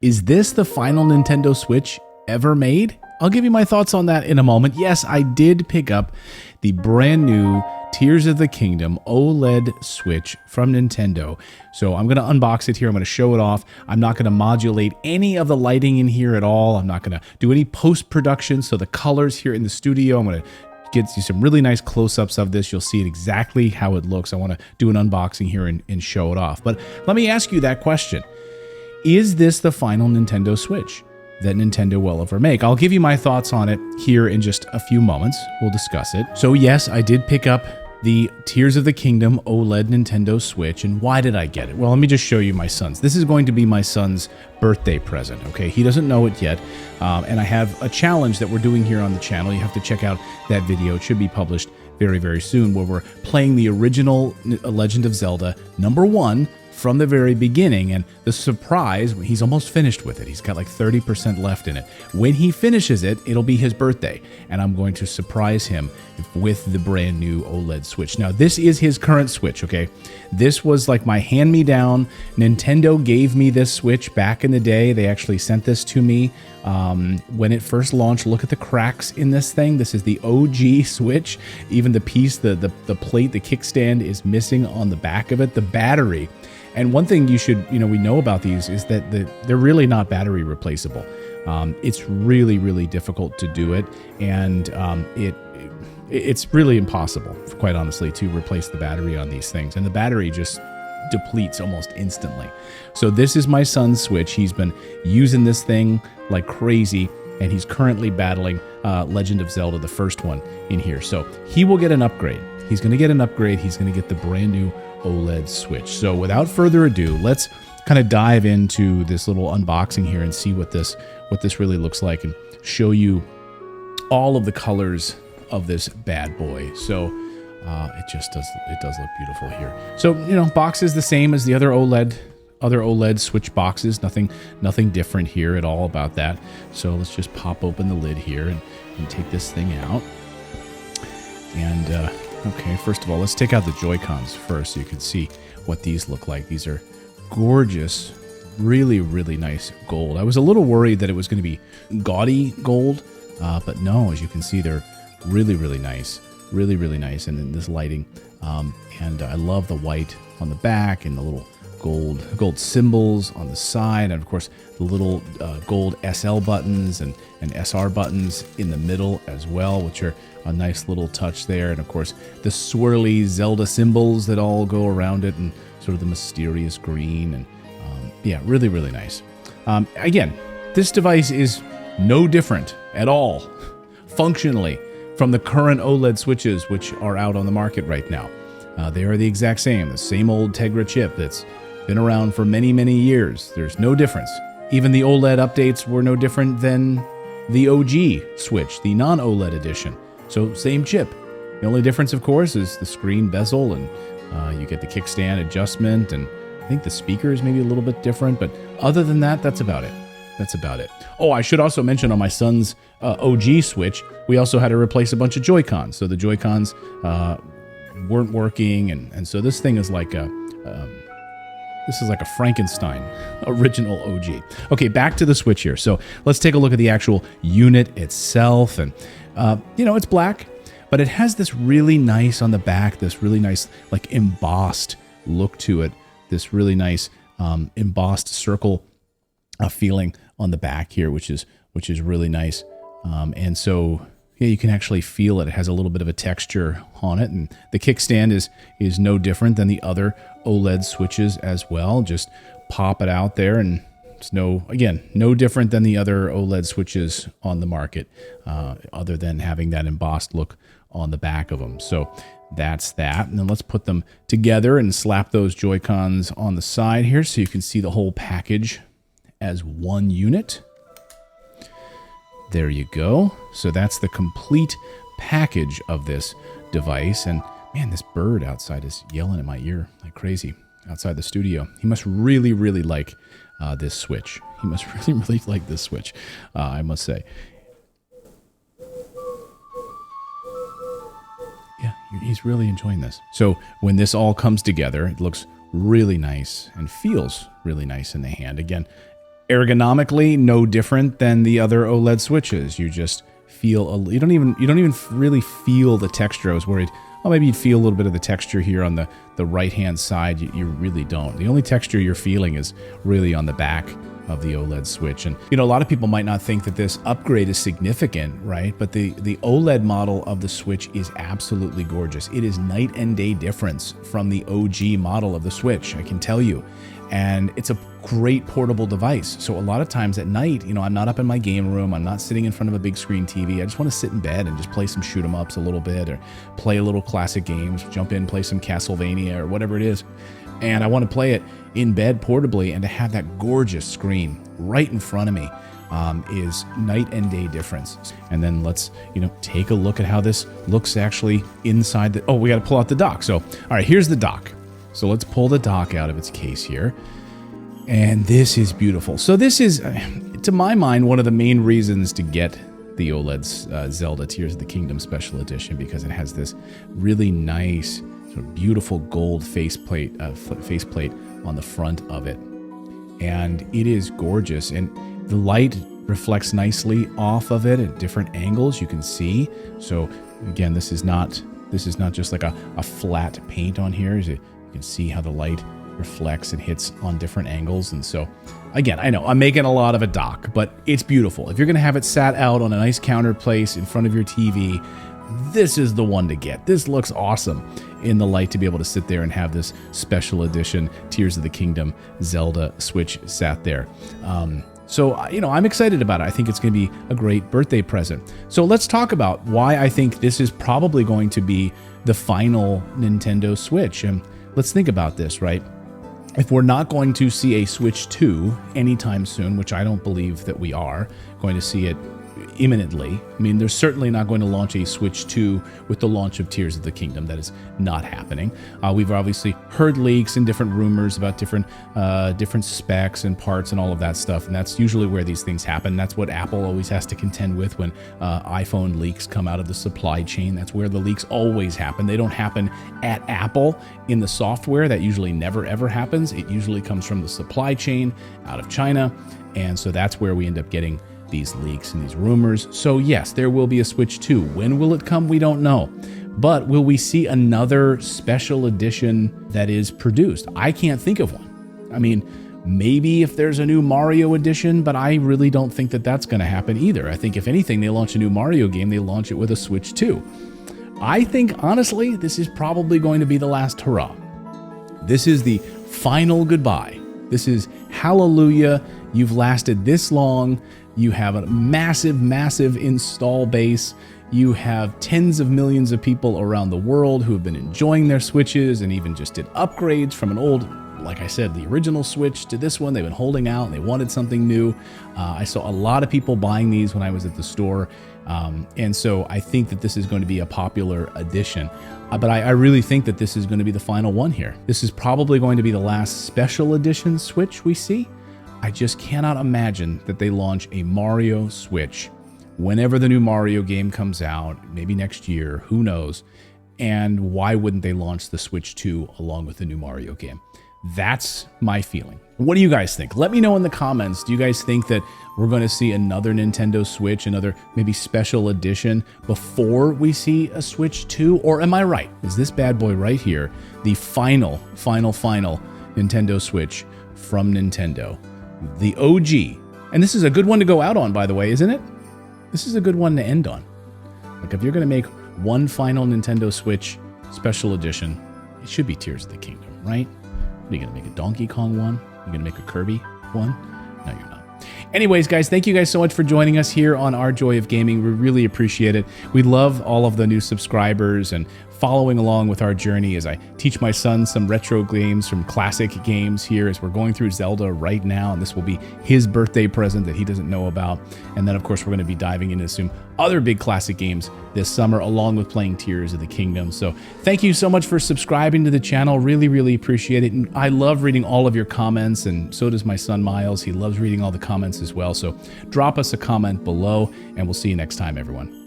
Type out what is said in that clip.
Is this the final Nintendo Switch ever made? I'll give you my thoughts on that in a moment. Yes, I did pick up the brand new Tears of the Kingdom OLED Switch from Nintendo. So I'm going to unbox it here. I'm going to show it off. I'm not going to modulate any of the lighting in here at all. I'm not going to do any post-production. So the colors here in the studio, I'm going to get you some really nice close-ups of this. You'll see it exactly how it looks. I want to do an unboxing here and show it off. But let me ask you that question. Is this the final Nintendo Switch that Nintendo will ever make? I'll give you my thoughts on it here in just a few moments. We'll discuss it. So yes, I did pick up the Tears of the Kingdom OLED Nintendo Switch. And why did I get it? Well, let me just show you my son's. This is going to be my son's birthday present, okay? He doesn't know it yet. And I have a challenge that we're doing here on the channel. You have to check out that video. It should be published very, very soon, where we're playing the original Legend of Zelda #1 from the very beginning. And the surprise, he's almost finished with it. He's got like 30% left in it. When he finishes it, it'll be his birthday, and I'm going to surprise him with the brand new OLED Switch. Now, this is his current Switch, okay? This was like my hand-me-down. Nintendo gave me this Switch back in the day. They actually sent this to me when it first launched. Look at the cracks in this thing. This is the OG Switch. Even the piece, the plate, the kickstand is missing on the back of it. The battery. And one thing we know about these is that they're really not battery replaceable. It's really, really difficult to do it, and it's really impossible, quite honestly, to replace the battery on these things. And the battery just depletes almost instantly. So this is my son's Switch. He's been using this thing like crazy, and he's currently battling Legend of Zelda, the first one in here. So he will get an upgrade. He's going to get an upgrade. He's going to get the brand new OLED Switch. So without further ado, let's kind of dive into this little unboxing here and see what this really looks like, and show you all of the colors of this bad boy. So it does look beautiful here. So box is the same as the other OLED Switch boxes. Nothing different here at all about that. So let's just pop open the lid here and take this thing out. And okay, first of all, let's take out the Joy-Cons first so you can see what these look like. These are gorgeous, really, really nice gold. I was a little worried that it was going to be gaudy gold, but no, as you can see, they're really, really nice. Really, really nice. And then this lighting. And I love the white on the back and the little gold symbols on the side, and of course the little gold SL buttons and SR buttons in the middle as well, which are a nice little touch there. And of course the swirly Zelda symbols that all go around it, and sort of the mysterious green, and yeah, really, really nice. Again, this device is no different at all functionally from the current OLED Switches which are out on the market right now. They are the exact same, the same old Tegra chip that's been around for many, many years. There's no difference. Even the OLED updates were no different than the OG Switch, the non-OLED edition. So same chip. The only difference, of course, is the screen bezel, and you get the kickstand adjustment, and I think the speakers maybe a little bit different, but other than that, that's about it. That's about it. Oh, I should also mention on my son's OG Switch, we also had to replace a bunch of Joy-Cons. So the Joy-Cons weren't working, and so this thing is like a Frankenstein original OG. Okay, back to the Switch here. So let's take a look at the actual unit itself. And, it's black, but it has this really nice on the back, this really nice like embossed look to it, this really nice embossed circle feeling on the back here, which is really nice. And so yeah, you can actually feel it. It has a little bit of a texture on it, and the kickstand is no different than the other OLED Switches as well. Just pop it out there, and it's no different than the other OLED Switches on the market, other than having that embossed look on the back of them. So that's that. And then let's put them together and slap those Joy-Cons on the side here so you can see the whole package as one unit. There you go. So that's the complete package of this device. And man, this bird outside is yelling in my ear like crazy outside the studio. He must really, really like this Switch. He must really, really like this Switch, I must say. Yeah, he's really enjoying this. So when this all comes together, it looks really nice and feels really nice in the hand. Again, Ergonomically, no different than the other OLED switches. You just feel you don't even really feel the texture. I was worried, oh, maybe you'd feel a little bit of the texture here on the right hand side. You really don't. The only texture you're feeling is really on the back of the OLED Switch. And a lot of people might not think that this upgrade is significant, right? But the OLED model of the Switch is absolutely gorgeous. It is night and day difference from the OG model of the Switch, I can tell you. And it's a great portable device. So a lot of times at night, I'm not up in my game room, I'm not sitting in front of a big screen TV. I just want to sit in bed and just play some shoot 'em ups a little bit, or play a little classic games, jump in, play some Castlevania or whatever it is. And I want to play it in bed portably, and to have that gorgeous screen right in front of me is night and day difference. And then let's, take a look at how this looks actually inside the, we got to pull out the dock. So, all right, here's the dock. So let's pull the dock out of its case here. And this is beautiful. So this is, to my mind, one of the main reasons to get the OLED Zelda Tears of the Kingdom Special Edition, because it has this really nice, sort of beautiful gold faceplate on the front of it. And it is gorgeous. And the light reflects nicely off of it at different angles, you can see. So again, this is not just like a flat paint on here. You can see how the light reflects and hits on different angles. And so again, I know I'm making a lot of a dock, but it's beautiful. If you're going to have it sat out on a nice counter place in front of your TV, this is the one to get. This looks awesome in the light, to be able to sit there and have this special edition Tears of the Kingdom Zelda Switch sat there. So, I'm excited about it. I think it's going to be a great birthday present. So let's talk about why I think this is probably going to be the final Nintendo Switch. And let's think about this, right? If we're not going to see a Switch 2 anytime soon, which I don't believe that we are going to see it imminently. I mean, they're certainly not going to launch a Switch 2 with the launch of Tears of the Kingdom. That is not happening. We've obviously heard leaks and different rumors about different specs and parts and all of that stuff, and that's usually where these things happen. That's what Apple always has to contend with when iPhone leaks come out of the supply chain. That's where the leaks always happen. They don't happen at Apple in the software. That usually never ever happens. It usually comes from the supply chain out of China, and so that's where we end up getting these leaks and these rumors. So yes, there will be a Switch 2. When will it come? We don't know. But will we see another special edition that is produced? I can't think of one. I mean, maybe if there's a new Mario edition, but I really don't think that that's going to happen either. I think if anything, they launch a new Mario game, they launch it with a Switch 2. I think, honestly, this is probably going to be the last hurrah. This is the final goodbye. This is hallelujah. You've lasted this long. You have a massive, massive install base. You have tens of millions of people around the world who have been enjoying their Switches and even just did upgrades from an old, like I said, the original Switch to this one. They've been holding out and they wanted something new. I saw a lot of people buying these when I was at the store. And so I think that this is going to be a popular edition. But I really think that this is going to be the final one here. This is probably going to be the last special edition Switch we see. I just cannot imagine that they launch a Mario Switch whenever the new Mario game comes out, maybe next year, who knows. And why wouldn't they launch the Switch 2 along with the new Mario game? That's my feeling. What do you guys think? Let me know in the comments. Do you guys think that we're going to see another Nintendo Switch, another maybe special edition before we see a Switch 2? Or am I right? Is this bad boy right here the final Nintendo Switch from Nintendo? The OG. And this is a good one to go out on, by the way, isn't it? This is a good one to end on. Like, if you're going to make one final Nintendo Switch special edition, it should be Tears of the Kingdom, right? Are you going to make a Donkey Kong one? Are you going to make a Kirby one? No, you're not. Anyways, guys, thank you guys so much for joining us here on Our Joy of Gaming. We really appreciate it. We love all of the new subscribers and following along with our journey as I teach my son some retro games from classic games here as we're going through Zelda right now, and this will be his birthday present that he doesn't know about. And then, of course, we're going to be diving into some other big classic games this summer, along with playing Tears of the Kingdom. So thank you so much for subscribing to the channel. Really, really appreciate it. And I love reading all of your comments, and so does my son, Miles. He loves reading all the comments as well. So drop us a comment below, and we'll see you next time, everyone.